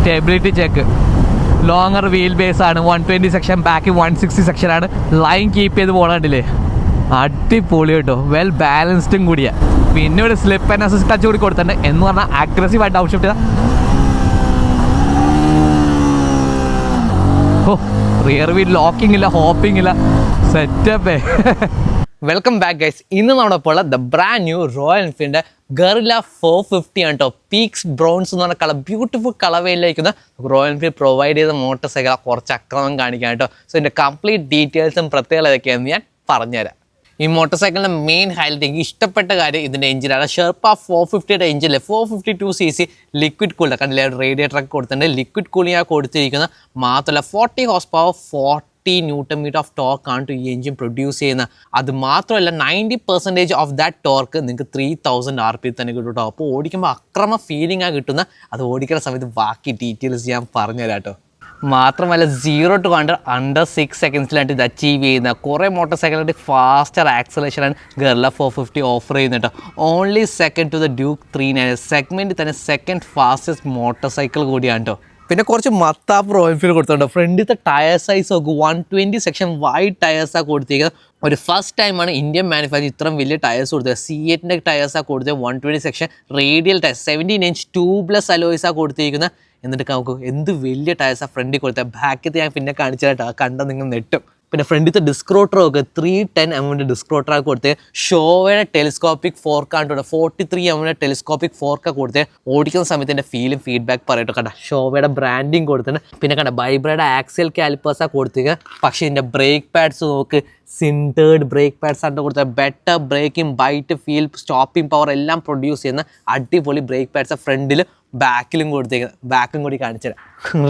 Stability check, longer wheel base ആണ്, 120 section, back 160 സെക്ഷനാണ്. Line keep ചെയ്ത് പോകണ്ടില്ലേ, അടിപൊളി കേട്ടോ. വെൽ ബാലൻസ്ഡും കൂടിയാണ്. പിന്നെ ഒരു സ്ലിപ്പ് ആൻഡ് അസിസ്റ്റ് ടച്ച് കൂടി കൊടുത്തിട്ടുണ്ട്. എന്ന് പറഞ്ഞാൽ അഗ്രസീവായിട്ട് ഔട്ട് ഷിഫ്റ്റ് ചെയ്താൽ റിയർ വീൽ ലോക്കിംഗ് ഇല്ല, ഹോപ്പിംഗ് ഇല്ല, സെറ്റപ്പേ. Welcome back guys. ഇന്ന് നമ്മുടെ ഇപ്പോൾ ദ ബ്രാൻഡ് ന്യൂ റോയൽ എൻഫീൽഡിൻ്റെ ഗറില്ല 450 ആണ് കേട്ടോ. പീക്സ് ബ്രൗൺസ് എന്ന് പറഞ്ഞ കളർ, ബ്യൂട്ടിഫുൾ കളർവേയിലേക്കുന്ന റോയൽ എൻഫീൽഡ് പ്രൊവൈഡ് ചെയ്ത മോട്ടോർ സൈക്കിളാണ് കുറച്ച് അക്രമം കാണിക്കാൻ കേട്ടോ. സോ ഇതിൻ്റെ കംപ്ലീറ്റ് ഡീറ്റെയിൽസും പ്രത്യേകത ഏതൊക്കെയാണെന്ന് ഞാൻ പറഞ്ഞുതരാം. ഈ മോട്ടോർ സൈക്കിളിൻ്റെ മെയിൻ ഹൈലൈറ്റ് എനിക്ക് ഇഷ്ടപ്പെട്ട കാര്യം ഇതിൻ്റെ എഞ്ചിനാണ്. ഷെർപ്പ 450യുടെ എഞ്ചിനിലെ 452cc ലിക്വിഡ് കൂളർ കണ്ടില്ലേ, റേഡിയേറ്ററൊക്കെ കൊടുത്തിട്ടുണ്ട്. ലിക്വിഡ് കൂളിംഗ് കൊടുത്തിരിക്കുന്നത് മാത്രമല്ല 40 horse power 40 newton meter of torque ആണ് ഈ എഞ്ചിൻ പ്രൊഡ്യൂസ് ചെയ്യുന്നത്. അത് മാത്രമല്ല 90% ഓഫ് ദാറ്റ് ടോർക്ക് നിങ്ങൾക്ക് 3000 RPM തന്നെ കിട്ടും കേട്ടോ. അപ്പോൾ ഓടിക്കുമ്പോൾ അക്രമ ഫീലിംഗ് ആണ് കിട്ടുന്നത്. അത് ഓടിക്കുന്ന സമയത്ത് ബാക്കി ഡീറ്റെയിൽസ് ഞാൻ പറഞ്ഞുതരാം കേട്ടോ. മാത്രമല്ല 0 to 100 അണ്ടർ 6 സെക്കൻഡ്സിലായിട്ട് ഇത് അച്ചീവ് ചെയ്യുന്ന കുറേ മോട്ടോർ സൈക്കിളിൻ്റെ ഫാസ്റ്റർ ആക്സലേഷനാണ് ഗറില്ല 450 ഓഫർ ചെയ്യുന്നത് കേട്ടോ. Only second to the Duke 390 സെഗ്മെൻറ്റിൽ തന്നെ സെക്കൻഡ് ഫാസ്റ്റസ്റ്റ് മോട്ടോർ സൈക്കിൾ കൂടിയാണ് കേട്ടോ. പിന്നെ കുറച്ച് മത്താപ്പ് റോയൽ ഫീൽഡ് കൊടുത്തിട്ടുണ്ട്. ഫ്രണ്ടിലത്തെ ടയർ സൈസ് നോക്ക് 120 സെക്ഷൻ വൈഡ് ടയേഴ്സാണ് കൊടുത്തിരിക്കുന്നത്. ഒരു ഫസ്റ്റ് ടൈമാണ് ഇന്ത്യൻ മാനുഫാക്ചർ ഇത്രയും വലിയ ടയേഴ്സ് കൊടുത്തത്. C8ൻ്റെ ടയേഴ്സാണ് കൊടുത്തത്. 120 section radial tyre 17 inch tubeless അലോയ്സാണ് കൊടുത്തിരിക്കുന്നത്. എന്നിട്ട് നമുക്ക് എന്ത് വലിയ ടയേഴ്സാണ് ഫ്രണ്ടിൽ കൊടുത്തത്. ബാക്കിൽ ഞാൻ പിന്നെ കാണിച്ചതായിട്ട് കണ്ടാൽ നിങ്ങൾ നെട്ടും. പിന്നെ ഫ്രണ്ടിലത്തെ ഡിസ്ക്രോട്ടർ ഒക്കെ 310mm ഡിസ്ക്രോട്ടറാണ് കൊടുത്തത്. ഷോവയുടെ ടെലിസ്കോപ്പിക് ഫോർക്കാണ് 43mm ടെലിസ്കോപ്പിക് ഫോർക്കാണ് കൊടുത്തത്. ഓടിക്കുന്ന സമയത്ത് എൻ്റെ ഫീലും ഫീഡ്ബാക്ക് പറയട്ടോ. കണ്ട ഷോവയുടെ ബ്രാൻഡിങ് കൊടുത്തിട്ടുണ്ട്. പിന്നെ കണ്ട ബൈബ്രയുടെ ആക്സിയൽ കാലിപ്പേഴ്സാണ് കൊടുത്തത്. പക്ഷേ ഇതിൻ്റെ ബ്രേക്ക് പാഡ്സ് നോക്ക്, സിൻറ്റേർഡ് ബ്രേക്ക് പാഡ്സ് ആണ് കൊടുത്തത്. Better braking, bite, feel, stopping power എല്ലാം പ്രൊഡ്യൂസ് ചെയ്യുന്ന അടിപൊളി ബ്രേക്ക് പാഡ്സ് ഫ്രണ്ടിൽ ബാക്കിലും കൊടുത്തേക്കുന്നത്. ബാക്കും കൂടി കാണിച്ചു തരാം.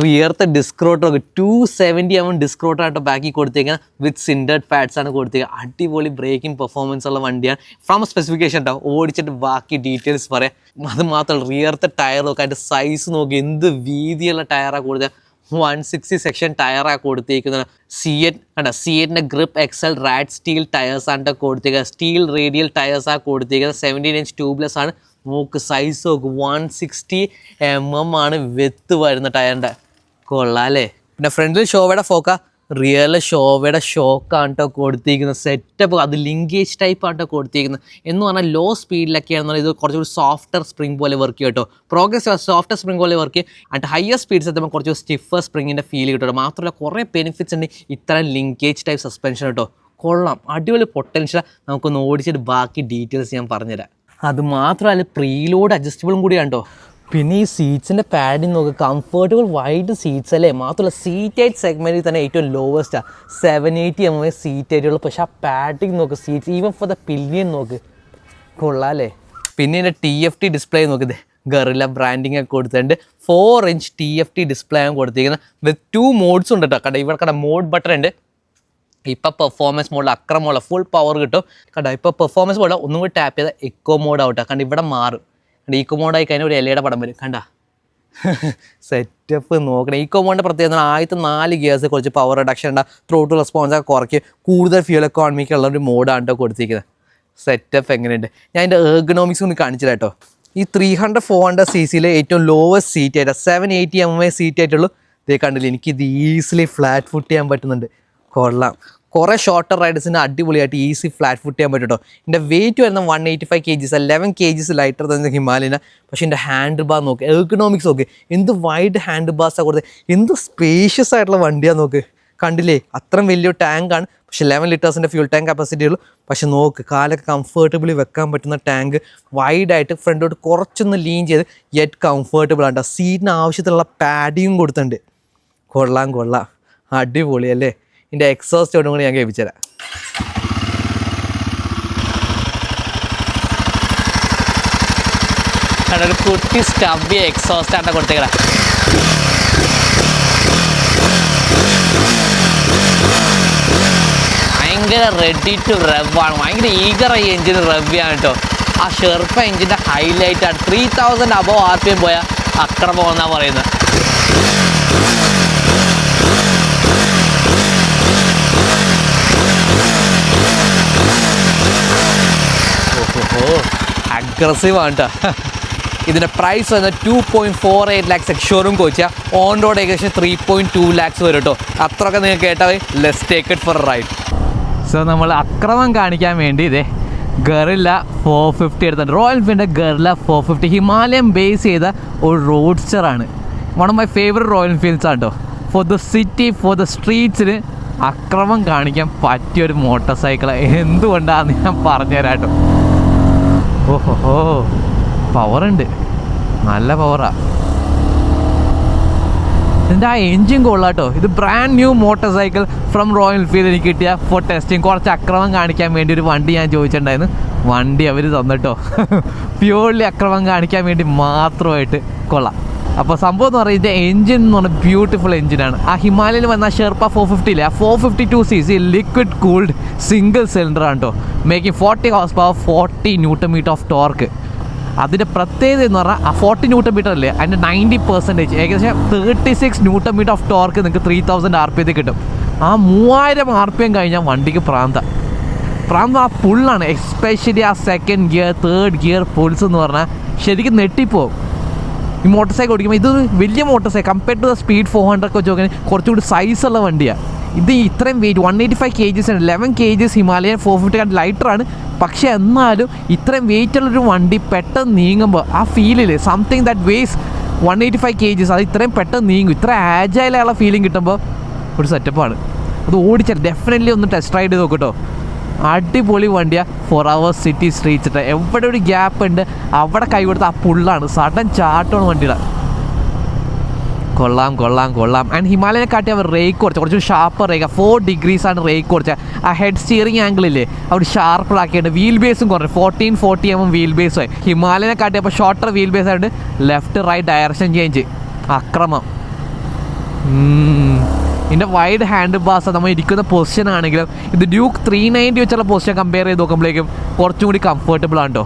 റിയർത്തെ ഡിസ്ക്രോട്ടർ 270mm ഡിസ്ക്രോട്ടറായിട്ട് ബാക്കിൽ കൊടുത്തേക്കുന്നത്. വിത്ത് സിൻറ്റേർഡ് പാഡ്സ് ആണ് കൊടുത്തേക്കുന്നത്. അടിപൊളി ബ്രേക്കിംഗ് പെർഫോമൻസ് ഉള്ള വണ്ടിയാണ്. ഫ്രം സ്പെസിഫിക്കേഷൻ ഉണ്ടാവും, ഓടിച്ചിട്ട് ബാക്കി ഡീറ്റെയിൽസ് പറയാം. അത് മാത്രമല്ല റിയർത്തെ ടയർ നോക്കുക, അതിൻ്റെ സൈസ് നോക്കി, എന്ത് വീതിയുള്ള ടയറാണ് കൊടുത്തത്. 160 സെക്ഷൻ ടയറാണ് കൊടുത്തിരിക്കുന്നത്. C8ൻ്റെ ഗ്രിപ്പ് എക്സൽ റാഡ് സ്റ്റീൽ ടയേഴ്സാണ് കൊടുത്തിരിക്കുന്നത്. സ്റ്റീൽ റേഡിയൽ ടയേഴ്സാണ് കൊടുത്തിരിക്കുന്നത്. 17 ഇഞ്ച് ട്യൂബ്ലെസ് ആണ്. നോക്ക് സൈസ് നോക്ക്, 160mm ആണ് വെത്ത് വരുന്ന ടയറിൻ്റെ. കൊള്ളാം അല്ലേ. പിന്നെ ഫ്രണ്ടിൽ ഷോവയുടെ ഫോക്ക, റിയൽ ഷോവയുടെ ഷോക്കാണ് കേട്ടോ കൊടുത്തിരിക്കുന്നത്. സെറ്റപ്പ് അത് ലിങ്കേജ് ടൈപ്പ് ആണ് കേട്ടോ കൊടുത്തിരിക്കുന്നത്. എന്ന് പറഞ്ഞാൽ ലോ സ്പീഡിലൊക്കെയാണെന്ന് ഇത് കുറച്ചുകൂടി സോഫ്റ്റർ സ്പ്രിംഗ് പോലെ വർക്ക് ചെയ്യും കേട്ടോ. പ്രോഗ്രസ് സോഫ്റ്റർ സ്പ്രിംഗ് പോലെ വർക്ക് ചെയ്യും. ആൻഡ് ഹയർ സ്പീഡ്സ് എത്തുമ്പോൾ കുറച്ച് സ്റ്റിഫർ സ്പ്രിങ്ങിൻ്റെ ഫീൽ കിട്ടും. മാത്രമല്ല കുറേ ബെനിഫിറ്റ്സ് ഉണ്ട് ഇത്തരം ലിങ്കേജ് ടൈപ്പ് സസ്പെൻഷൻ കേട്ടോ. കൊള്ളാം, അടിപൊളി പൊട്ടൻഷ്യൽ. നമുക്കൊന്ന് ഓടിച്ചിട്ട് ബാക്കി ഡീറ്റെയിൽസ് ഞാൻ പറഞ്ഞുതരാം. അത് മാത്രമല്ല പ്രീലോഡ് അഡ്ജസ്റ്റബിളും കൂടിയാണ് കേട്ടോ. പിന്നെ ഈ സീറ്റ്സിൻ്റെ പാഡിങ് നോക്ക്, കംഫർട്ടബിൾ വൈഡ് സീറ്റ്സ് അല്ലേ. മാത്രമല്ല സീറ്റ് ഹൈറ്റ് സെഗ്മെൻറ്റിൽ തന്നെ ഏറ്റവും ലോവസ്റ്റാണ് 780mm സീറ്റ് ഹൈറ്റുള്ളൂ. പക്ഷേ ആ പാഡിങ് നോക്ക്, seats even for the pillion നോക്ക്, കൊള്ളാം അല്ലേ. പിന്നെ ഇതിൻ്റെ TFT ഡിസ്പ്ലേ നോക്കിയത് ഗറില്ല ബ്രാൻഡിങ് ഒക്കെ കൊടുത്തിട്ടുണ്ട്. 4 ഇഞ്ച് TFT ഡിസ്പ്ലേ ആണ് കൊടുത്തിരിക്കുന്നത്. വിത്ത് 2 മോഡ്സ് ഉണ്ട് കേട്ടോ. കണ്ട ഇവിടെ കണ്ട മോഡ് ബട്ടൺ ഉണ്ട്. ഇപ്പോൾ പെർഫോമൻസ് മോഡിൽ അക്രമമുള്ള ഫുൾ പവർ കിട്ടും. കണ്ട ഇപ്പോൾ പെർഫോമൻസ് മോഡ് ഒന്നും കൂടി ടാപ്പ് ചെയ്താൽ എക്കോ മോഡ് ആവട്ടെ. കണ്ട ഇവിടെ മാറും. കണ്ട ഈക്കോ മോഡായി കഴിഞ്ഞാൽ ഒരു ഇലയുടെ പടം വരും. കണ്ട സെറ്റപ്പ് നോക്കണം. ഈക്കോ മോഡിൻ്റെ പ്രത്യേകത ആദ്യത്തെ 4 ഗിയേഴ്സ് കുറച്ച് പവർ റിഡക്ഷൻ ഉണ്ട്, ത്രോട്ട് റെസ്പോൺസ് ഒക്കെ കുറയ്ക്കും, കൂടുതൽ ഫ്യൂൽ എക്കോണമിക്ക് ഉള്ള ഒരു മോഡാണ് കേട്ടോ കൊടുത്തിരിക്കുന്നത്. സെറ്റപ്പ് എങ്ങനെയുണ്ട് ഞാൻ അതിൻ്റെ എർഗണോമിക്സ് കൊണ്ട് കാണിച്ചു കേട്ടോ. ഈ 300-400cc ഏറ്റവും ലോവസ്റ്റ് സീറ്റ് ആയിട്ട് 780mm സീറ്റ് ആയിട്ടുള്ളൂ. ഇതേ കണ്ടില്ല, എനിക്കിത് ഈസിലി ഫ്ലാറ്റ് ഫുട്ട് ചെയ്യാൻ പറ്റുന്നുണ്ട്. കൊള്ളാം. കുറേ ഷോർട്ടർ റൈഡേഴ്സിന് അടിപൊളിയായിട്ട് ഈസി ഫ്ലാറ്റ് ഫുട്ട് ചെയ്യാൻ പറ്റും കേട്ടോ. എൻ്റെ വെയിറ്റ് വരുന്ന 185 kg, 11 kg ലൈറ്റർ തന്നെ ഹിമാലയന. പക്ഷേ എൻ്റെ ഹാൻഡിൽ ബാർ നോക്ക്, എർഗണോമിക്സ് നോക്ക്, എന്ത് വൈഡ് ഹാൻഡിൽ ബാർസാണ് കൊടുത്തത്, എന്ത് സ്പേഷ്യസ് ആയിട്ടുള്ള വണ്ടിയാണ് നോക്ക്. കണ്ടില്ലേ, അത്രയും വലിയൊരു ടാങ്കാണ്. പക്ഷേ 11 ലിറ്റേഴ്സിൻ്റെ ഫ്യൂൾ ടാങ്ക് കപ്പാസിറ്റി ഉള്ളൂ. പക്ഷെ നോക്ക്, കാലൊക്കെ കംഫർട്ടബിളി വെക്കാൻ പറ്റുന്ന ടാങ്ക്, വൈഡായിട്ട് ഫ്രണ്ടോട്ട് കുറച്ചൊന്ന് ലീൻ ചെയ്ത് യെറ്റ് കംഫർട്ടബിൾ ആണ്. സീറ്റിന് ആവശ്യത്തിലുള്ള പാഡിയും കൊടുത്തിട്ടുണ്ട്. കൊള്ളാം കൊള്ളാം, അടിപൊളി അല്ലേ. ഇതിൻ്റെ എക്സോസ്റ്റോടും കൂടി ഞാൻ കേൾപ്പിച്ചു തരാം. ഒരു കുട്ടി സ്റ്റബി എക്സോസ്റ്റ് ആയിട്ട് കൊടുത്തേക്കട. ഭയങ്കര റെഡി ടു റെവ് ആണ്. ഭയങ്കര ഈഗറായി എഞ്ചിന് റെവ് ആണ് കേട്ടോ. ആ ഷെർപ്പ എഞ്ചിൻ്റെ ഹൈലൈറ്റ് ആണ്. 3000 above RPM പോയ അക്രമം എന്നാണ് പറയുന്നത്. അഗ്രസീവ് ആണ് കേട്ടോ. ഇതിൻ്റെ പ്രൈസ് വന്നത് 2.48 lakhs എക്സ്ഷോറൂം കോച്ചാൽ ഓൺ റോഡ് ഏകദേശം 3.2 lakhs വരും കേട്ടോ. അത്രയൊക്കെ നിങ്ങൾക്ക് കേട്ടാൽ let's take it for ride. So നമ്മൾ അക്രമം കാണിക്കാൻ വേണ്ടി ഇതേ ഗറില്ല 450 എടുത്തിട്ടുണ്ട്. റോയൽ എൻഫീൽഡിൻ്റെ ഗറില്ല 450 ഹിമാലയൻ ബേസ് ചെയ്ത ഒരു റോഡ്സ്റ്ററാണ്. One of my favourite Royal Enfields ആണ് കേട്ടോ. For the city, for the സ്ട്രീറ്റ്സിന് അക്രമം കാണിക്കാൻ പറ്റിയൊരു മോട്ടോർ സൈക്കിൾ എന്തുകൊണ്ടാണെന്ന് ഞാൻ പറഞ്ഞുതരാം കേട്ടോ. ഓഹോ, പവറുണ്ട്, നല്ല പവറാണ്. ഇതിൻ്റെ ആ എൻജിൻ കൊള്ളാട്ടോ. ഇത് brand new motor cycle from royal Enfield എനിക്ക് കിട്ടിയ ഫോർ ടെസ്റ്റിംഗ്. കുറച്ച് അക്രമം കാണിക്കാൻ വേണ്ടി ഒരു വണ്ടി ഞാൻ ചോദിച്ചിട്ടുണ്ടായിരുന്നു. വണ്ടി അവർ തന്നിട്ടോ. പ്യൂർലി അക്രമം കാണിക്കാൻ വേണ്ടി മാത്രമായിട്ട് കൊള്ളാം. അപ്പോൾ സംഭവം എന്ന് പറയുന്നത് എൻജിൻ എന്ന് പറഞ്ഞാൽ ബ്യൂട്ടിഫുൾ എൻജിനാണ്. ആ ഹിമാലയയിൽ വന്ന ഷെർപ്പ 450 ആ 452cc ലിക്വിഡ് കൂൾഡ് സിംഗിൾ സിലിണ്ടറാണ് കേട്ടോ. Making 40 horse power, 40 Nm of torque. അതിൻ്റെ പ്രത്യേകത എന്ന് പറഞ്ഞാൽ ആ 40 Nm അല്ലേ, അതിൻ്റെ 90% ഏകദേശം 36 Nm ഓഫ് ടോർക്ക് നിങ്ങൾക്ക് 3000 RPM കിട്ടും. ആ 3000 RPM കഴിഞ്ഞാൽ വണ്ടിക്ക് പ്രാന്ത ആ പുള്ളാണ്. എസ്പെഷ്യലി ആ second gear, third gear pulls എന്ന് പറഞ്ഞാൽ ശരിക്കും നെട്ടിപ്പോവും. ഈ മോട്ടോർ സൈക്കിൾ ഓടിക്കുമ്പോൾ ഇതൊരു വലിയ motorcycle compared to the Speed 400 ഒക്കെ വെച്ച് നോക്കാൻ കുറച്ചുകൂടി സൈസുള്ള വണ്ടിയാണ്. ഇത് ഇത്രയും വെയിറ്റ് 185 kgs ആണ്. 11 kgs ഹിമാലയൻ 450 ലൈറ്ററാണ്. പക്ഷേ എന്നാലും ഇത്രയും വെയിറ്റ് ഉള്ളൊരു വണ്ടി പെട്ടെന്ന് നീങ്ങുമ്പോൾ ആ ഫീലില് സംതിങ് ദാറ്റ് വെയ്സ് 185 kgs അത് ഇത്രയും പെട്ടെന്ന് നീങ്ങും. ഇത്ര ആജൈലായുള്ള ഫീലിംഗ് കിട്ടുമ്പോൾ ഒരു സെറ്റപ്പാണ്. അത് ഓടിച്ചാൽ ഡെഫിനറ്റ്ലി ഒന്ന് ടെസ്റ്റ് റൈഡ് ചെയ്ത് നോക്കട്ടോ. അടിപൊളി വണ്ടിയാണ്. 4 hours സിറ്റി സ്ട്രീറ്റ്സ്. എവിടെ ഒരു ഗ്യാപ്പ് ഉണ്ട് അവിടെ കൈ കൊടുത്ത ആ പുള്ളാണ്. സഡൻ ചാട്ടമാണ് വണ്ടിയുടെ. കൊള്ളാം. ആൻഡ് ഹിമാലയനെ കാട്ടി അവർ റേക്ക് കുറച്ചൊരു ഷാർപ്പർ റേക്ക് 4 degrees ആണ് റേക്ക് കുറച്ച്. ആ ഹെഡ് സ്റ്റിയറിംഗ് ആംഗിൾ ഇല്ലേ അവർ ഷാർപ്പിലാക്കിയിട്ട് വീൽ ബേസും കുറഞ്ഞു 1440 mm വീൽ ബേസുമായി. ഹിമാലയനെ കാട്ടി അപ്പോൾ ഷോർട്ടർ വീൽ ബേസ് ആയിട്ട് ലെഫ്റ്റ് റൈറ്റ് ഡയറക്ഷൻ ചേഞ്ച്. അക്രമം. ഇതിൻ്റെ വൈഡ് ഹാൻഡ് ബാസ് നമ്മൾ ഇരിക്കുന്ന പൊസിഷൻ ആണെങ്കിലും ഇത് ഡ്യൂക്ക് 390 വെച്ചുള്ള പൊസിഷൻ കമ്പയർ ചെയ്ത് നോക്കുമ്പോഴേക്കും കുറച്ചും കൂടി കംഫർട്ടബിൾ ആണ് കേട്ടോ.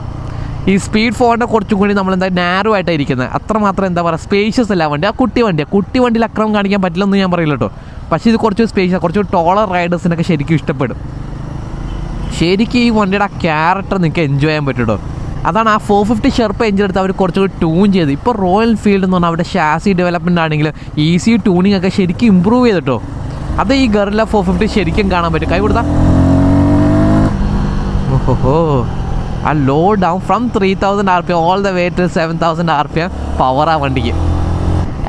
ഈ സ്പീഡ് 400 കുറച്ചും കൂടി നമ്മളെന്താ നാരോ ആയിട്ടാണ് ഇരിക്കുന്നത്. അത്രമാത്രം എന്താ പറയുക സ്പേഷ്യസ് അല്ല വണ്ടി. ആ കുട്ടി വണ്ടിയിൽ അക്രമം കാണിക്കാൻ പറ്റില്ലെന്ന് ഞാൻ പറയില്ല കേട്ടോ. പക്ഷേ ഇത് കുറച്ച് സ്പേഷ്യസ്, കുറച്ച് ടോളർ റൈഡേഴ്സിനൊക്കെ ശരിക്കും ഇഷ്ടപ്പെടും. ശരിക്കും ഈ വണ്ടിയുടെ ആ ക്യാരക്ടർ നിങ്ങൾക്ക് എൻജോയ് ചെയ്യാൻ പറ്റും കേട്ടോ. അതാണ് ആ 450 ഷെർപ്പ എഞ്ചിൻ എടുത്ത് അവർ കുറച്ചുകൂടി ട്യൂൺ ചെയ്ത്. ഇപ്പോൾ റോയൽ എൻഫീൽഡ് എന്ന് പറഞ്ഞാൽ അവരുടെ ഷാസി ഡെവലപ്മെൻ്റ് ആണെങ്കിലും ഈസി ട്യൂണിങ് ഒക്കെ ശരിക്കും ഇമ്പ്രൂവ് ചെയ്തിട്ടോ. അത് ഈ ഗറില്ല 450 ശരിക്കും കാണാൻ പറ്റും. കൈ കൊടുത്താൽ ഓഹോ, ആ low down from 3000 RPM all the way to 7000 RPM power ആ വണ്ടിക്ക്.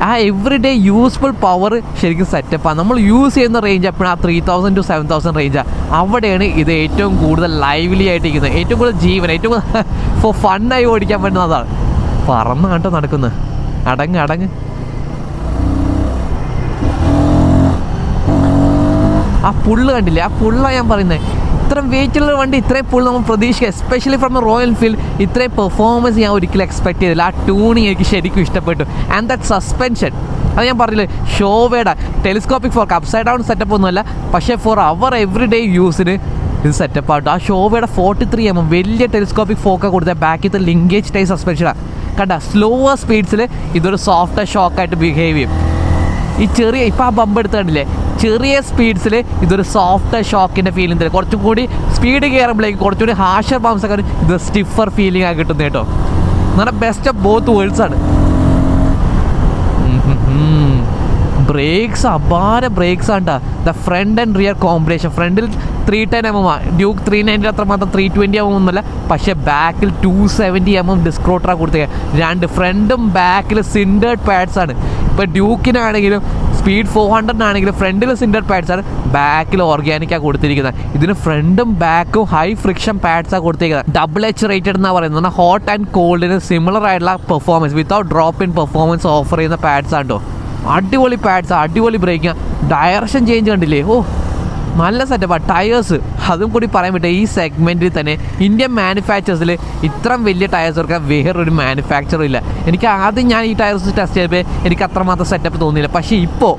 ആ എവറി ഡേ യൂസ്ഫുൾ പവർ ശരിക്കും സെറ്റപ്പാണ്. നമ്മൾ യൂസ് ചെയ്യുന്ന റേഞ്ച് എപ്പോഴും ആ 3000 to 7000 റേഞ്ചാണ്. അവിടെയാണ് ഇത് ഏറ്റവും കൂടുതൽ ലൈവ്ലി ആയിട്ടിരിക്കുന്നത്. ഏറ്റവും കൂടുതൽ ജീവൻ, ഏറ്റവും കൂടുതൽ ഫോർ ഫണ്ണായി ഓടിക്കാൻ പറ്റുന്നതാണ്. പറന്ന് കേട്ടോ നടക്കുന്നത്. അടങ്ങ് ആ പുള്ള് കണ്ടില്ലേ, ആ പുള്ളാണ് ഞാൻ പറയുന്നത്. ഇത്രയും വെയിറ്റുള്ള വണ്ടി ഇത്രയും പുള്ള് നമ്മൾ പ്രതീക്ഷിക്കുക. എസ്പെഷ്യലി ഫ്രം റോയൽ എൻഫീൽഡ് ഇത്രയും പെർഫോമൻസ് ഞാൻ ഒരിക്കലും എക്സ്പെക്ട് ചെയ്തില്ല. ആ ട്യൂണിങ് എനിക്ക് ശരിക്കും ഇഷ്ടപ്പെട്ടു. ആൻഡ് ദാറ്റ് സസ്പെൻഷൻ, അത് ഞാൻ പറഞ്ഞില്ലേ ഷോവേയുടെ telescopic fork upside down setup ഒന്നുമല്ല, പക്ഷേ ഫോർ അവർ എവറി ഡേ യൂസിന് ഇത് സെറ്റപ്പ് ആട്ടോ. ആ ഷോവേയുടെ 43 mm വലിയ ടെലിസ്കോപ്പിക് ഫോർക്ക് കൊടുത്ത ബാക്കിൽ ലിങ്കേജ് ടൈപ്പ് സസ്പെൻഷനാണ്. കണ്ട സ്ലോവർ സ്പീഡ്സിൽ ഇതൊരു സോഫ്റ്റ് ഷോക്കായിട്ട് ബിഹേവ് ചെയ്യും. ഈ ചെറിയ ഇപ്പോൾ ആ ബമ്പ് എടുത്ത് കണ്ടില്ലേ, ചെറിയ സ്പീഡ്സിൽ ഇതൊരു സോഫ്റ്റ് ഷോക്കിൻ്റെ ഫീലിംഗ് തരും. കുറച്ചും കൂടി സ്പീഡ് കയറുമ്പോഴേക്ക് കുറച്ചുകൂടി ഹാഷർ ബംസ് ഒക്കെ ഇത് സ്റ്റിഫർ ഫീലിംഗ് ആയി കിട്ടുന്നത് കേട്ടോ. നല്ല ബെസ്റ്റ് ഓഫ് ബോത്ത് വേൾഡ്സ് ആണ്. ബ്രേക്സ് അപാര ബ്രേക്സ് ആണ് കേട്ടോ. The front and rear combination. ഫ്രണ്ടിൽ 310 mm ഡ്യൂക്ക് 390 അത്രമാത്രം 320 mm ഒന്നുമല്ല. പക്ഷേ ബാക്കിൽ 270 mm ഡിസ്ക്രോട്ടറാണ് കൊടുത്തേക്കുക. രണ്ട് ഫ്രണ്ടും ബാക്കിൽ സിൻഡേർഡ് പാഡ്സ് ആണ്. ഇപ്പോൾ ഡ്യൂക്കിനാണെങ്കിലും സ്പീഡ് 400 ഫ്രണ്ടിൽ സിൻഡേർഡ് പാഡ്സ് ആണ്, ബാക്കിൽ ഓർഗാനിക്കാണ് കൊടുത്തിരിക്കുന്നത്. ഇതിന് ഫ്രണ്ടും ബാക്കും ഹൈ ഫ്രിക്ഷൻ പാഡ്സാണ് കൊടുത്തിരിക്കുന്നത്. ഡബിൾ എച്ച് റേറ്റഡ് എന്നാണ് പറയുന്നത്. ഹോട്ട് ആൻഡ് കോൾഡിന് സിമിലർ ആയിട്ടുള്ള performance without drop in performance offer ചെയ്യുന്ന പാഡ്സ് ആണ് കേട്ടോ. അടിപൊളി പാഡ്സ്, അടിപൊളി ബ്രേക്കിങ്, ഡയറക്ഷൻ ചേഞ്ച് കണ്ടില്ലേ, ഓ നല്ല സെറ്റപ്പാണ്. ടയേഴ്സ് അതും കൂടി പറയാൻ പറ്റും. ഈ സെഗ്മെൻറ്റിൽ തന്നെ ഇന്ത്യൻ മാനുഫാക്ചേഴ്സിൽ ഇത്രയും വലിയ ടയേഴ്സ് കൊടുക്കാൻ വേറൊരു മാനുഫാക്ചറും ഇല്ല. എനിക്ക് ആദ്യം ഞാൻ ഈ ടയേഴ്സ് ടെസ്റ്റ് ചെയ്തപ്പോൾ എനിക്ക് അത്രമാത്രം സെറ്റപ്പ് തോന്നിയില്ല. പക്ഷേ ഇപ്പോൾ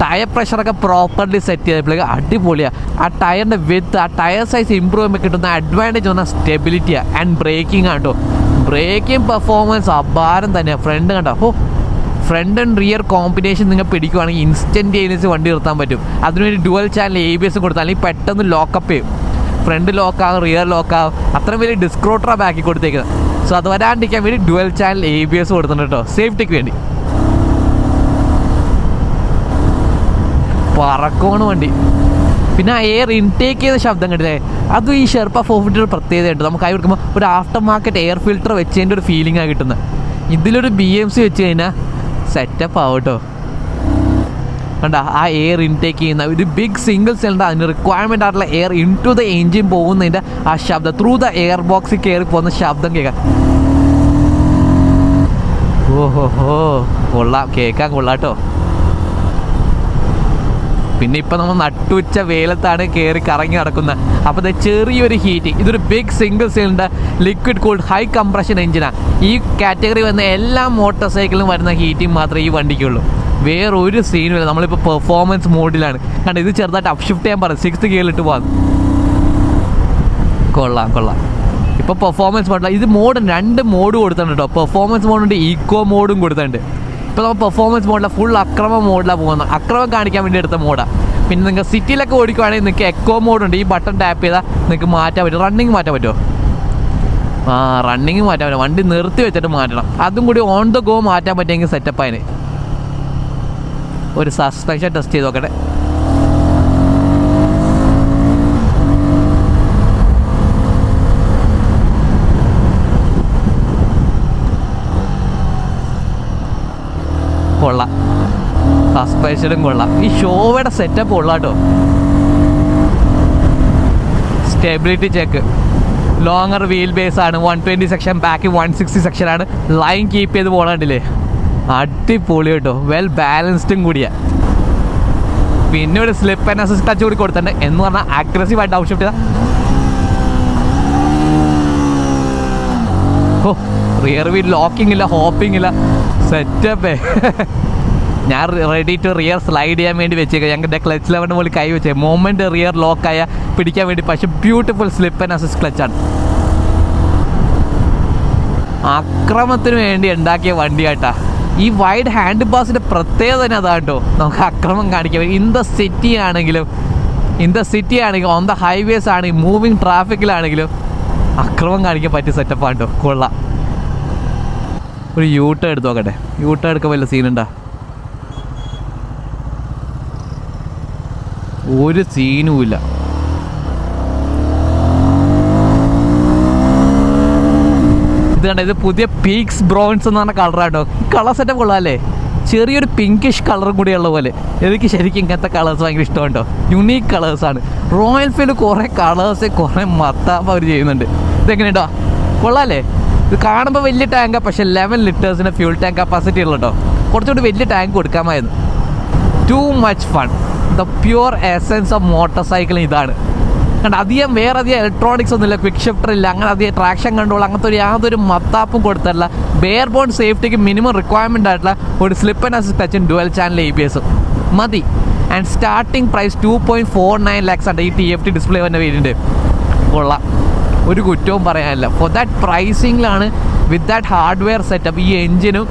ടയർ പ്രഷറൊക്കെ പ്രോപ്പർലി സെറ്റ് ചെയ്തപ്പോഴേക്ക് അടിപൊളിയാണ്. ആ ടയറിൻ്റെ വിത്ത്, ആ ടയർ സൈസ് ഇമ്പ്രൂവ് ചെയ്യുമ്പോൾ കിട്ടുന്ന അഡ്വാൻറ്റേജ് വന്നാൽ സ്റ്റെബിലിറ്റിയാണ് ആൻഡ് ബ്രേക്കിംഗ് ആണ് കേട്ടോ. ബ്രേക്കിംഗ് പെർഫോമൻസ് അപാരം തന്നെയാണ്. ഫ്രണ്ട് കണ്ടോ, ഓ ഫ്രണ്ട് ആൻഡ് റിയർ കോമ്പിനേഷൻ നിങ്ങൾ പിടിക്കുവാണെങ്കിൽ ഇൻസ്റ്റൻറ്റേനിയസ് വണ്ടി നിർത്താൻ പറ്റും. അതിനുവേണ്ടി ഡുവൽ ചാനൽ ABS കൊടുത്താൽ അല്ലെങ്കിൽ പെട്ടെന്ന് ലോക്കപ്പ് ചെയ്യും. ഫ്രണ്ട് ലോക്കാവും, റിയർ ലോക്കാവും. അത്രയും വലിയ ഡിസ്ക്രോട്ടറാണ് ബാക്കി കൊടുത്തേക്കുന്നത്. സോ അത് വരാണ്ടിരിക്കാൻ വേണ്ടി ഡുവൽ ചാനൽ ABS കൊടുത്തിട്ടുണ്ട് കേട്ടോ, സേഫ്റ്റിക്ക് വേണ്ടി. പറക്കോണ് വണ്ടി. പിന്നെ ആ എയർ ഇൻടേക്ക് ചെയ്ത ശബ്ദം കണ്ടില്ലേ, അതും ഈ ഷെർപ്പ 450 ഒരു പ്രത്യേകതയുണ്ട്. നമുക്ക് കൈ കൊടുക്കുമ്പോൾ ഒരു ആഫ്റ്റർ മാർക്കറ്റ് എയർ ഫിൽറ്റർ വെച്ചതിൻ്റെ ഒരു ഫീലിംഗാണ് കിട്ടുന്നത്. ഇതിലൊരു BMC വെച്ച് കഴിഞ്ഞാൽ സെറ്റപ്പ് ആവും കേട്ടോ. കണ്ട ആ എയർ ഇൻടേക്ക് ചെയ്യുന്ന ഒരു ബിഗ് സിംഗിൾ സിലിണ്ടർ, അതിന് റിക്വയർമെൻ്റ് ആയിട്ടുള്ള air into the engine പോകുന്നതിൻ്റെ ആ ശബ്ദം, ത്രൂ ദ എയർ ബോക്സിൽ കയറി പോകുന്ന ശബ്ദം കേൾക്കാം. ഓഹോ കൊള്ളാം, കേൾക്കാൻ കൊള്ളാട്ടോ. പിന്നെ ഇപ്പം നമ്മൾ നട്ടുച്ച വെയിലത്താണ് കയറി കറങ്ങി നടക്കുന്നത്. അപ്പോൾ ഇത് ചെറിയൊരു ഹീറ്റ്, ഇതൊരു big single cylinder liquid cooled high compression എഞ്ചിനാണ്. ഈ കാറ്റഗറി വന്ന എല്ലാ മോട്ടോർ സൈക്കിളിലും വരുന്ന ഹീറ്റിംഗ് മാത്രമേ ഈ വണ്ടിക്കുള്ളൂ, വേറൊരു സീനും ഇല്ല. നമ്മളിപ്പോൾ പെർഫോമൻസ് മോഡിലാണ്. കാരണം ഇത് ചെറുതായിട്ട് അപ്ഷിഫ്റ്റ് ചെയ്യാൻ പറയും, 6th ഗിയറിലിട്ട് പോകാം. കൊള്ളാം. ഇപ്പോൾ പെർഫോമൻസ് മോഡിലാണ്. ഇത് മോഡ് 2 മോഡ് കൊടുത്തിട്ടുണ്ട് കേട്ടോ. പെർഫോമൻസ് മോഡുണ്ട്, ഈക്കോ മോഡും കൊടുത്തിട്ടുണ്ട്. ഇപ്പോൾ നമ്മൾ പെർഫോമൻസ് മോഡിലാണ്, ഫുൾ അക്രമ മോഡിലാണ് പോകുന്നത്. അക്രമം കാണിക്കാൻ വേണ്ടി എടുത്ത മോഡാണ്. പിന്നെ നിങ്ങൾക്ക് സിറ്റിയിലൊക്കെ ഓടിക്കുവാണെങ്കിൽ നിങ്ങൾക്ക് എക്കോ മോഡുണ്ട്. ഈ ബട്ടൺ ടാപ്പ് ചെയ്താൽ നിങ്ങൾക്ക് മാറ്റാൻ പറ്റും. റണ്ണിങ് മാറ്റാൻ പറ്റുമോ? റണ്ണിങ് മാറ്റാൻ പറ്റും. വണ്ടി നിർത്തി വെച്ചിട്ട് മാറ്റണം. അതും കൂടി ഓൺ ദ ഗോ മാറ്റാൻ പറ്റുമെങ്കിൽ സെറ്റപ്പ് അതിന്. ഒരു സസ്പെൻഷൻ ടെസ്റ്റ് ചെയ്ത് നോക്കട്ടെ. കൊള്ളാം, സസ്പെൻഷനും കൊള്ളാം. ഈ ഷോയുടെ സെറ്റപ്പ് കൊള്ളാം കേട്ടോ. Stability check, longer wheel base ആണ്, 120 സെക്ഷൻ, ബാക്ക് 160 സെക്ഷനാണ്. ലൈൻ കീപ്പ് ചെയ്ത് പോകണ്ടില്ലേ, അടിപൊളി കേട്ടോ. വെൽ ബാലൻസ്ഡും കൂടിയാ. പിന്നെ ഒരു സ്ലിപ്പ് ആൻഡ് അസിസ്റ്റ് ടച്ച് കൂടി കൊടുത്തിട്ടുണ്ട്. എന്ന് പറഞ്ഞാൽ അഗ്രസീവ് ആയിട്ട് ഔട്ട് ഷിഫ്റ്റ് ചെയ്താൽ റിയർ വീൽ ലോക്കിംഗ് ഇല്ല, ഹോപ്പിംഗ് ഇല്ല, സെറ്റപ്പേ. ഞാൻ റെഡി ടു റിയർ സ്ലൈഡ് ചെയ്യാൻ വേണ്ടി വെച്ചേക്കാം. ഞങ്ങളുടെ ക്ലച്ച് ലെവറിന് പോലെ കൈ വെച്ചേ മൊമെൻറ്റ് റിയർ ലോക്കായ പിടിക്കാൻ വേണ്ടി. പക്ഷേ ബ്യൂട്ടിഫുൾ സ്ലിപ്പ് ആൻഡ് അസിസ്റ്റ് ക്ലച്ചാണ്. അക്രമത്തിന് വേണ്ടി ഉണ്ടാക്കിയ വണ്ടിയാട്ടാ. ഈ വൈഡ് ഹാൻഡ് ബാസിൻ്റെ പ്രത്യേകത തന്നെ അതാണ് കേട്ടോ. നമുക്ക് അക്രമം കാണിക്കാൻ വേണ്ടി ഇൻ ദ സിറ്റി ആണെങ്കിലും ഓൺ ദ ഹൈവേസ് ആണെങ്കിലും മൂവിങ് ട്രാഫിക്കിലാണെങ്കിലും അക്രമം കാണിക്കാൻ പറ്റിയ സെറ്റപ്പാണ് കേട്ടോ. കൊള്ളാം. ഒരു യൂട്ടേൺ എടുത്ത് നോക്കട്ടെ. യൂട്ടേൺ എടുക്കാൻ വല്ല സീനുണ്ടാ? ഒരു സീനും ഇല്ല. ഇത് കണ്ട, ഇത് പുതിയ പീക്സ് ബ്രോൺസ് എന്ന് പറഞ്ഞ കളറാട്ടോ. Colour setup കൊള്ളാമല്ലേ? ചെറിയൊരു പിങ്കിഷ് കളറും കൂടിയുള്ള പോലെ. എനിക്ക് ശരിക്കും ഇങ്ങനത്തെ കളേഴ്സ് ഭയങ്കര ഇഷ്ടമുണ്ടോ. യുണീക്ക് കളേഴ്സാണ്. റോയൽ എൻഫീൽഡ് കുറേ കളേഴ്സ് കുറേ മത്താപ്പ് അവർ ചെയ്യുന്നുണ്ട്. ഇതെങ്ങനെയുണ്ടോ? കൊള്ളാമല്ലേ? ഇത് കാണുമ്പോൾ വലിയ ടാങ്കാണ്, പക്ഷേ 11 ലിറ്റേഴ്സിൻ്റെ ഫ്യൂൾ ടാങ്ക് കപ്പാസിറ്റി ഉള്ള കേട്ടോ. കുറച്ചുകൂടി വലിയ ടാങ്ക് കൊടുക്കാമായിരുന്നു. Too much fun. The pure essence of motor സൈക്കിളിന് ഇതാണ്. കണ്ട അധികം ഇലക്ട്രോണിക്സ് ഒന്നുമില്ല, ക്വിക്ക് ഷിഫ്റ്റർ ഇല്ല, അങ്ങനെ അധികം ട്രാക്ഷൻ കൺട്രോൾ അങ്ങനത്തെ യാതൊരു മത്താപ്പും കൊടുത്തിട്ടില്ല. ബെയർ ബോൺ സേഫ്റ്റിക്ക് മിനിമം റിക്വയർമെൻ്റ് ആയിട്ടുള്ള ഒരു സ്ലിപ്പ് ആൻഡ് അസിസ്റ്റ് ടച്ചും ഡുവൽ ചാനൽ ABS മതി. ആൻഡ് സ്റ്റാർട്ടിംഗ് പ്രൈസ് 2.49 lakhs ആണ് ഈ TFT ഡിസ്പ്ലേ വന്ന വേരിയൻ്റ്. കൊള്ളാം, ഒരു കുറ്റവും പറയാനില്ല. ഫോർ ദാറ്റ് പ്രൈസിങ്ങിലാണ് വിത്ത് ദാറ്റ് ഹാർഡ്വെയർ സെറ്റപ്പ് ഈ എൻജിനും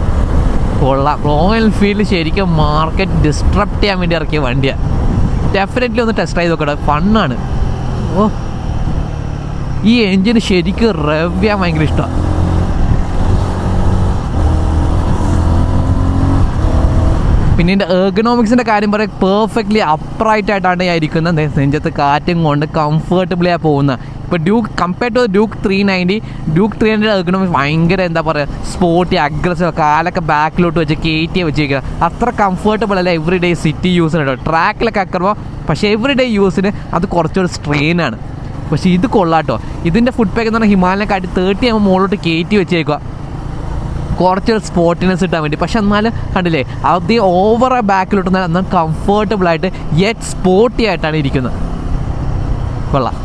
കൊള്ളാം. റോയൽ എൻഫീൽഡ് ശരിക്കും മാർക്കറ്റ് ഡിസ്ട്രപ്റ്റ് ചെയ്യാൻ വേണ്ടി ഇറക്കിയ വണ്ടിയാണ്. ഡെഫിനറ്റ്ലി ഒന്ന് ടെസ്റ്റ് ചെയ്ത് നോക്കട്ടെ, ഫണ്ണാണ്. ഈ എൻജിന് ശരിക്കും റെവ് ചെയ്യാൻ ഭയങ്കര ഇഷ്ടമാണ്. പിന്നെ ഇതിൻ്റെ എർഗണോമിക്സിൻ്റെ കാര്യം പറയാൻ പെർഫെക്റ്റ്ലി അപ്രൈറ്റ് ആയിട്ടാണ് ഇരിക്കുന്നത്. നെഞ്ചത്ത് കാറ്റും കൊണ്ട് കംഫർട്ടബിളിയാണ് പോകുന്നത്. ഇപ്പോൾ കമ്പയർ ടു ഡ്യൂക്ക് 390 എർഗണോമിക്സ് ഭയങ്കര എന്താ പറയുക, സ്പോർട്ടി അഗ്രസീവ്, കാലൊക്കെ ബാക്കിലോട്ട് വെച്ച് കയറ്റിയാണ് വെച്ചിരിക്കുക. അത്ര കംഫർട്ടബിൾ അല്ല എവറി ഡേ സിറ്റി യൂസിന് കേട്ടോ. ട്രാക്കിലൊക്കെ അക്കറുമ്പോൾ, പക്ഷേ എവറി ഡേ യൂസിന് അത് കുറച്ചൊരു സ്ട്രെയിനാണ്. പക്ഷേ ഇത് കൊള്ളാട്ടോ. ഇതിൻ്റെ ഫുഡ് പാക്ക് എന്ന് പറഞ്ഞാൽ ഹിമാലയക്കാട്ടി 30 ആകുമ്പോൾ മുകളിലോട്ട് കയറ്റി വെച്ചേക്കുക, കുറച്ചൊരു സ്പോർട്ടിനെസ് കിട്ടാൻ വേണ്ടി. പക്ഷെ എന്നാലും കണ്ടില്ലേ, അത് ഓവർ ബാക്കിലോട്ട് എന്നാൽ കംഫർട്ടബിളായിട്ട് യെറ്റ് സ്പോർട്ടി ആയിട്ടാണ് ഇരിക്കുന്നത്. കൊള്ളാം.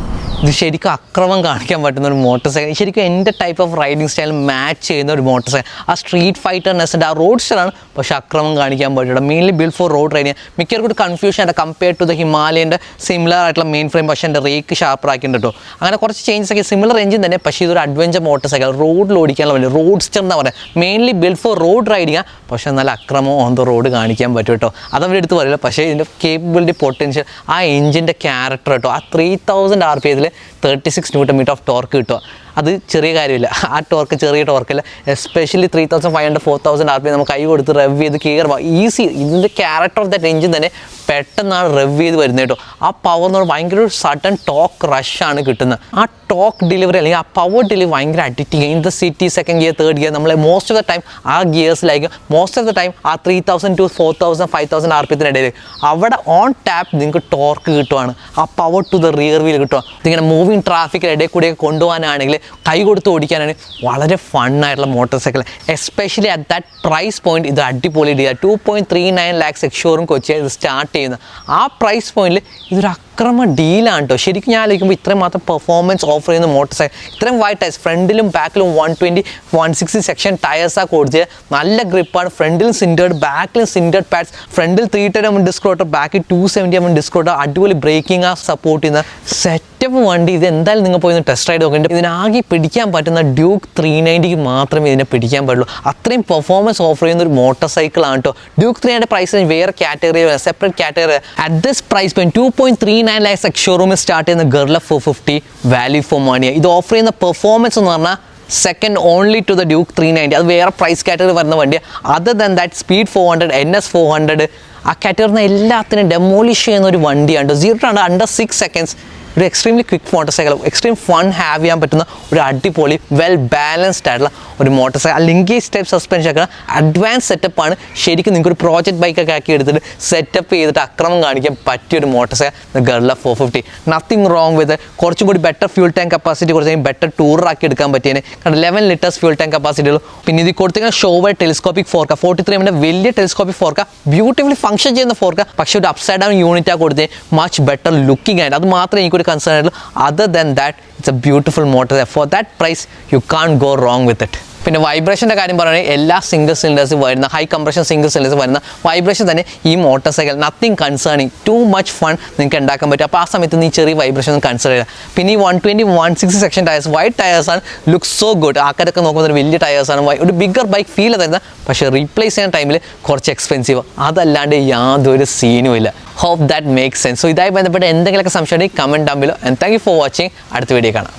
ഇത് ശരിക്കും അക്രമം കാണിക്കാൻ പറ്റുന്ന ഒരു മോട്ടോർ സൈക്കിൾ, ശരിക്കും എൻ്റെ type of riding style match ചെയ്യുന്ന ഒരു മോട്ടോർ സൈക്കിൾ. ആ സ്ട്രീറ്റ് ഫൈറ്റർനെസ്സിൻ്റെ ആ റോഡ് സ്റ്റൈലാണ്, പക്ഷേ അക്രമം കാണിക്കാൻ പറ്റില്ല. Mainly build four road riding. മിക്കവർക്കും ഒരു കൺഫ്യൂഷൻ ആയിട്ട് കമ്പയർ ടു ദ ഹിമാലയൻ്റെ സിമിലർ ആയിട്ടുള്ള മെയിൻ ഫ്രെയിം, പക്ഷേ എൻ്റെ റേക്ക് ഷാർപ്പർ ആക്കിയിട്ടുണ്ട് കേട്ടോ. അങ്ങനെ കുറച്ച് ചേഞ്ചസ് ഒക്കെ, സിമിലർ എഞ്ചിൻ തന്നെ, പക്ഷേ ഇതൊരു അഡ്വഞ്ചർ മോട്ടോർ സൈക്കിൾ, റോഡിൽ ഓടിക്കാനുള്ള വലിയ റോഡ്സ്റ്റർ എന്ന് പറയാം. Mainly build four road riding, പക്ഷേ നല്ല അക്രമം ഓൺ ദ റോഡ് കാണിക്കാൻ പറ്റും കേട്ടോ. അതവരുടെ അടുത്ത് പറയില്ല. പക്ഷേ ഇതിൻ്റെ കേപ്പബിലിറ്റി, പൊട്ടൻഷ്യൽ, ആ എഞ്ചിൻ്റെ ക്യാരക്ടർ കേട്ടോ, ആ 3000 RPM 36 Nm ഓഫ് ടോർക്ക് കിട്ടുക. അത് ചെറിയ കാര്യമില്ല. ആ ടോർക്ക് ചെറിയ ടോർക്കല്ല. എസ്പെഷ്യലി 3500 4000 RPM നമുക്ക് കൈ കൊടുത്ത് റെവ് ചെയ്ത് കയറുമ്പോൾ ഈസി. ഇതിൻ്റെ ക്യാരക്ടർ ഓഫ് ദാറ്റ് എഞ്ചിൻ തന്നെ പെട്ടെന്നാണ് റെവ് ചെയ്ത് വരുന്നത് കേട്ടോ. ആ പവർ എന്ന് പറഞ്ഞാൽ ഭയങ്കര ഒരു സഡൻ ടോക്ക് റഷാണ് കിട്ടുന്നത്. ആ ടോക്ക് ഡെലിവറി അല്ലെങ്കിൽ ആ പവർ ഡെലിവറി ഭയങ്കര addicting. In the city second gear third gear നമ്മൾ മോസ്റ്റ് ഓഫ് ദ ടൈം ആ ഗിയേഴ്സിലായിരിക്കും. മോസ്റ്റ് ഓഫ് ദ ടൈം ആ 3000 to 4000 5000 RPM ഇടയിൽ അവിടെ ഓൺ ടാപ്പ് നിങ്ങൾക്ക് ടോർക്ക് കിട്ടുവാണ്. ആ power to the rear wheel കിട്ടുക. ഇതിങ്ങനെ മൂവിങ് ട്രാഫിക്കിൽ ഇടയിൽ കൂടെയൊക്കെ കൊണ്ടുപോകാനാണെങ്കിൽ കൈ കൊടുത്ത് ഓടിക്കാനാണെങ്കിൽ വളരെ ഫണ്ണായിട്ടുള്ള motorcycle. Especially at that price point ഇത് അടിപൊളി ഡീൽ. 2.39 lakhs എക്സ്ഷോറും കൊച്ചിയിൽ ഇത് സ്റ്റാർട്ട് ചെയ്യുന്നത്. ആ പ്രൈസ് പോയിന്റിൽ ഇതൊരു അക്രമ ഡീലാണ് കേട്ടോ. ശരിക്കും ഞാൻ ആലോചിക്കുമ്പോൾ ഇത്രയും മാത്രം പെർഫോമൻസ് ഓഫർ ചെയ്യുന്ന മോട്ടോർ സൈക്കിൾ, ഇത്രയും വൈഡ് ടയർസ്, ഫ്രണ്ടിലും ബാക്കിലും 120 160 സെക്ഷൻ ടയേഴ്സാണ് കൊടുത്തത്. നല്ല ഗ്രിപ്പാണ്. ഫ്രണ്ടിലും സിൻഡേർഡ്, ബാക്കിലും സിൻഡേർഡ് പാഡ്സ്. ഫ്രണ്ടിൽ 310 ഡിസ്ക് റോട്ടർ, ബാക്കിൽ 270 ഡിസ്ക് റോട്ടർ. അടിപൊളി ബ്രേക്കിംഗ് ആ സപ്പോർട്ട് ചെയ്യുന്ന സെറ്റപ്പ് വണ്ടി. ഇത് എന്തായാലും നിങ്ങൾ പോയി ടെസ്റ്റ് റൈഡ് നോക്കേണ്ടത്. ഇതിനാകെ പിടിക്കാൻ പറ്റുന്ന ഡ്യൂക്ക് 390 മാത്രമേ ഇതിനെ പിടിക്കാൻ പറ്റുള്ളൂ. അത്രയും പെർഫോമൻസ് ഓഫർ ചെയ്യുന്ന ഒരു മോട്ടോർ സൈക്കിളാണ് കേട്ടോ. ഡ്യൂക്ക് 390 പ്രൈസ് വേറെ category, separate category. At this price point 2.39 lakhs എക്സ്ഷോറൂമിൽ സ്റ്റാർട്ട് ചെയ്യുന്ന ഗർല 450 വാല്യൂ ഫോർ മണി. ഇത് ഓഫർ ചെയ്യുന്ന പെർഫോമൻസ് എന്ന് പറഞ്ഞാൽ second only to the Duke 390. അത് വേറെ പ്രൈസ് കാറ്റഗറി വരുന്ന വണ്ടിയാണ്. Other than that Speed 400 NS 400 ആ കാറ്റഗറിന് എല്ലാത്തിനും ഡെമോളിഷ് ചെയ്യുന്ന ഒരു വണ്ടിയാണ്. 0 to under 6 seconds. ഒരു extremely quick motor cycle, extreme fun have ചെയ്യാൻ പറ്റുന്ന ഒരു അടിപൊളി വെൽ ബാലൻസ്ഡ് ആയിട്ടുള്ള ഒരു motor cycle. Linkage type suspension ഒക്കെ അഡ്വാൻസ് സെറ്റപ്പാണ്. ശരിക്കും നിങ്ങൾക്ക് ഒരു പ്രോജക്റ്റ് ബൈക്കൊക്കെ ആക്കി എടുത്തിട്ട് സെറ്റപ്പ് ചെയ്തിട്ട് അക്രമം കാണിക്കാൻ പറ്റിയൊരു motor cycle ഗർല 450. Nothing wrong with. കുറച്ചും കൂടി ബെറ്റർ ഫ്യൂൾ ടാങ്ക് കപ്പാസിറ്റി, കുറച്ചും ബെറ്റർ ടൂറാക്കി എടുക്കാൻ പറ്റിയതിന്. കാരണം 11 liters ഫ്യൂൾ ടാങ്ക് കപ്പാസിറ്റി ഉള്ളൂ. പിന്നെ ഇത് കൊടുത്തിരിക്കുന്ന ഷോവർ ടെലിസ്കോപ്പിക് ഫോർക്ക 43 mm വലിയ ടെലിസ്കോപ്പിക് ഫോർക്ക, ബ്യൂട്ടിഫുള്ളി ഫംഗ്ഷൻ ചെയ്യുന്ന ഫോർക്ക. പക്ഷേ ഒരു അപ്സൈഡ് ഡൗൺ യൂണിറ്റാണ് കൊടുത്തത്. മച്ച് ബെറ്റർ ലുക്കിംഗ് ആയിട്ട്. അത് മാത്രമേ എനിക്കൊരു concern ആയിട്ടുള്ളൂ. Other than that, it's a beautiful motor. For that price, you can't go wrong with it. പിന്നെ വൈബ്രേഷൻ്റെ കാര്യം പറയുകയാണെങ്കിൽ എല്ലാ സിംഗിൾ സിലിണ്ടേഴ്സും വരുന്ന ഹൈ കംപ്രഷൻ സിംഗിൾ സിലിണ്ടേഴ്സ് വരുന്ന വൈബ്രേഷൻ തന്നെ ഈ motor cycle nothing concerning, to much fun നിങ്ങൾക്ക് ഉണ്ടാക്കാൻ പറ്റും. അപ്പോൾ ആ സമയത്ത് നീ ചെറിയ വൈബ്രേഷൻ ഒന്നും കൺസിഡർ ചെയ്യുക. പിന്നെ ഈ 120 160 സെക്ഷൻ ടയേഴ്സ്, വൈഡ് ടയേഴ്സാണ്, ലുക്ക് സോ ഗുഡ്. ആൾക്കാരൊക്കെ നോക്കുമ്പോൾ വലിയ ടയേഴ്സാണ്, ഒരു ബിഗർ ബൈക്ക് ഫീൽ തരുന്നത്. പക്ഷേ റീപ്ലേസ് ചെയ്യുന്ന ടൈമിൽ കുറച്ച് എക്സ്പെൻസീവ്. അതല്ലാണ്ട് യാതൊരു സീനും ഇല്ല. Hope that makes sense. So ഇതായി ബന്ധപ്പെട്ട് എന്തെങ്കിലുമൊക്കെ സംശയം ഉണ്ടെങ്കിൽ comment down below. And thank you for watching. അടുത്ത വീഡിയോ കാണാം.